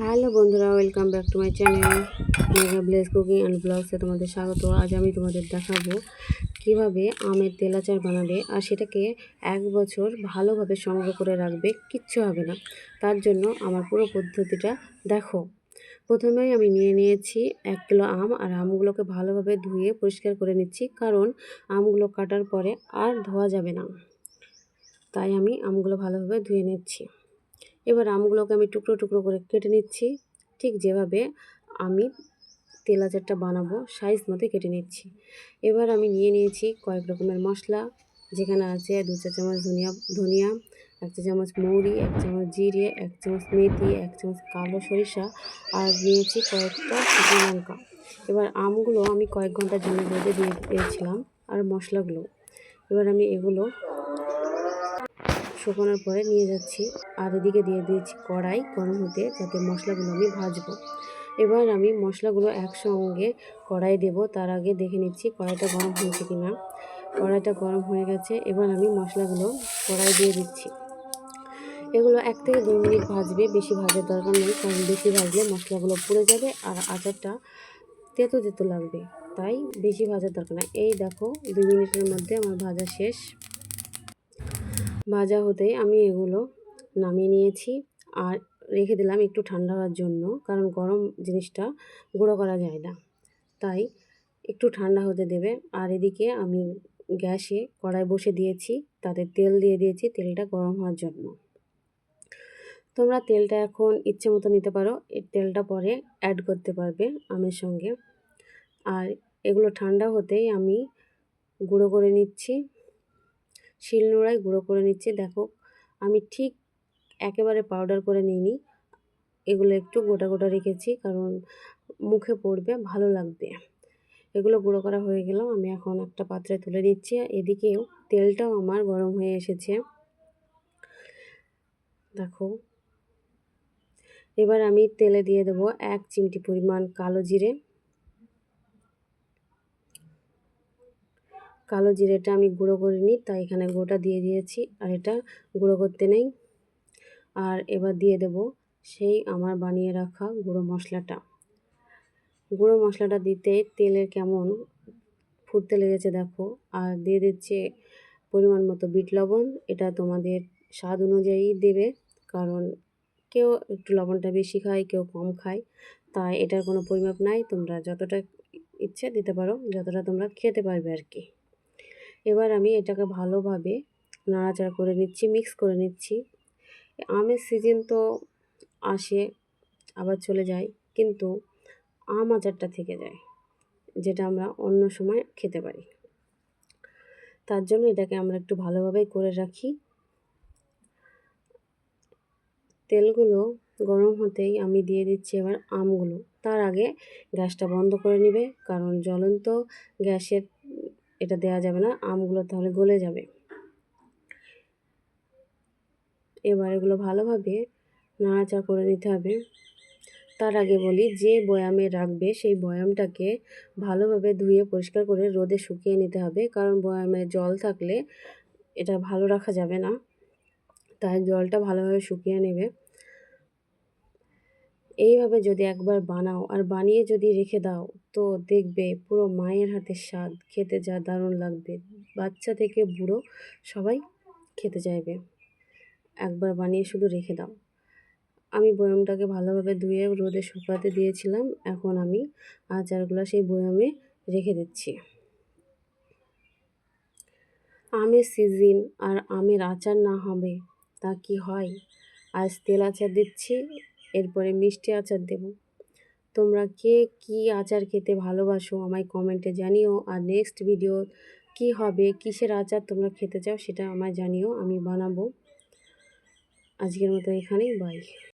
Hello বন্ধুরা, welcome back to my channel Mega Blaze cooking and ব্লগসে তোমাদের স্বাগত। আজ আমি তোমাদের দেখাবো কিভাবে আমের তেল আচার বানাবে, আর সেটাকে 1 বছর ভালোভাবে সংগ্রহ করে রাখবে, কিচ্ছু হবে না। তার জন্য আমার পুরো পদ্ধতিটা দেখো। প্রথমেই আমি নিয়ে নিয়েছি 1 কিলো আম, আর আমগুলোকে ভালোভাবে ধুয়ে পরিষ্কার করে নিচ্ছি, কারণ আমগুলো কাটার পরে আর ধোয়া যাবে না। তাই আমি আমগুলো ভালোভাবে ধুয়ে নিচ্ছি। এবার আমগুলোকে আমি টুকরো টুকরো করে কেটে নিচ্ছি, ঠিক যেভাবে আমি তেল আচারটা বানাবো সাইজ মতো কেটে নিচ্ছি। এবার আমি নিয়ে নিয়েছি কয়েক রকমের মশলা, যেখানে আছে 2 চা চামচ ধনিয়া, 1 চা চামচ মৌরি, 1 চামচ জিরে, 1 চামচ মেথি, 1 চামচ কালো সরিষা, আর নিয়েছি কয়েকটা শুকনো লঙ্কা। এবার আমগুলো আমি কয়েক ঘন্টার জন্য রোদে দিয়ে দিয়েছিলাম, আর মশলাগুলো এবার আমি এগুলো শুকানোর পরে নিয়ে যাচ্ছি, আর এদিকে দিয়ে দিয়েছি কড়াই গরম হতে, যাতে মশলাগুলো আমি ভাজবো। এবার আমি মশলাগুলো একসঙ্গে কড়াই দেব, তার আগে দেখে নিচ্ছি কড়াইটা গরম হয়েছে কিনা। কড়াইটা গরম হয়ে গেছে। এবার আমি মশলাগুলো কড়াই দিয়ে দিচ্ছি। এগুলো 1 থেকে 2 মিনিট ভাজবে, বেশি ভাজার দরকার নেই, কারণ বেশি ভাজলে মশলাগুলো পুড়ে যাবে আর আচারটা তেতো তেতো লাগবে, তাই বেশি ভাজার দরকার নেই। এই দেখো 2 মিনিটের মধ্যে আমার ভাজা শেষ। ভাজা হতেই আমি এগুলো নামিয়ে নিয়েছি, আর রেখে দিলাম একটু ঠান্ডা হওয়ার জন্য, কারণ গরম জিনিসটা গুঁড়ো করা যায় না, তাই একটু ঠান্ডা হতে দেবে। আর এদিকে আমি গ্যাসে কড়াই বসে দিয়েছি, তাতে তেল দিয়ে দিয়েছি, তেলটা গরম হওয়ার জন্য। তোমরা তেলটা এখন ইচ্ছে মতো নিতে পারো, এই তেলটা পরে অ্যাড করতে পারবে আমের সঙ্গে। আর এগুলো ঠান্ডা হতেই আমি গুঁড়ো করে নিচ্ছি, শিলনোড়ায় গুঁড়ো করে নিচ্ছি। দেখো আমি ঠিক একেবারে পাউডার করে নিইনি, এগুলো একটু গোটা গোটা রেখেছি, কারণ মুখে পড়বে, ভালো লাগবে। এগুলো গুঁড়ো করা হয়ে গেল, আমি এখন একটা পাত্রে তুলে নিচ্ছি। এদিকেও তেলটাও আমার গরম হয়ে এসেছে, দেখো। এবার আমি তেলে দিয়ে দেবো 1 চিমটি পরিমাণ কালো জিরে। কালো জিরেটা আমি গুঁড়ো করে নিই, তাই এখানে গোটা দিয়ে দিয়েছি, আর এটা গুঁড়ো করতে নেই। আর এবার দিয়ে দেব সেই আমার বানিয়ে রাখা গুঁড়ো মশলাটা। গুঁড়ো মশলাটা দিতে তেলের কেমন ফুটতে লেগেছে দেখো। আর দিয়ে দিচ্ছি পরিমাণ মতো বিট লবণ, এটা তোমাদের স্বাদ অনুযায়ী দেবে, কারণ কেউ একটু লবণটা বেশি খায়, কেউ কম খায়, তাই এটার কোনো পরিমাপ নাই, তোমরা যতটা ইচ্ছে দিতে পারো, যতটা তোমরা খেতে পারবে আর কি। এবার আমি এটাকে ভালোভাবে নাড়াচাড়া করে নিচ্ছি, মিক্স করে নিচ্ছি। আমের সিজন তো আসে আবার চলে যায়, কিন্তু আম আচারটা থেকে যায়, যেটা আমরা অন্য সময় খেতে পারি। তার জন্য এটাকে আমরা একটু ভালোভাবে করে রাখি। তেলগুলো গরম হতেই আমি দিয়ে দিচ্ছি এবার আমগুলো। তার আগে গ্যাসটা বন্ধ করে নেবে, কারণ জ্বলন্ত গ্যাসে এটা দেওয়া যাবে না, আমগুলো তাহলে গলে যাবে। এবার এগুলো ভালোভাবে নাড়াচাড়া করে নিতে হবে। তার আগে বলি, যে বয়ামে রাখবে সেই বয়ামটাকে ভালোভাবে ধুয়ে পরিষ্কার করে রোদে শুকিয়ে নিতে হবে, কারণ বয়ামে জল থাকলে এটা ভালো রাখা যাবে না, তাই জলটা ভালোভাবে শুকিয়ে নেবে। এইভাবে যদি একবার বানাও আর বানিয়ে যদি রেখে দাও, তো দেখবে পুরো মায়ের হাতের স্বাদ, খেতে যা দারুণ লাগবে, বাচ্চা থেকে বুড়ো সবাই খেতে চাইবে। একবার বানিয়ে শুধু রেখে দাও। আমি বয়ামটাকে ভালোভাবে ধুয়ে রোদে শুকাতে দিয়েছিলাম, এখন আমি আচারগুলো সেই বয়ামে রেখে দিচ্ছি। আমের সিজন আর আমের আচার না হবে তা কি হয়? আজ তেল আচার দিচ্ছি, এরপরে মিষ্টি আচার দেব। তোমরা কে কী আচার খেতে ভালোবাসো আমায় কমেন্টে জানিও, আর নেক্সট ভিডিও কি হবে, কিসের আচার তোমরা খেতে চাও সেটা আমায় জানিও, আমি বানাবো। আজকের মতো এখানেই, বাই।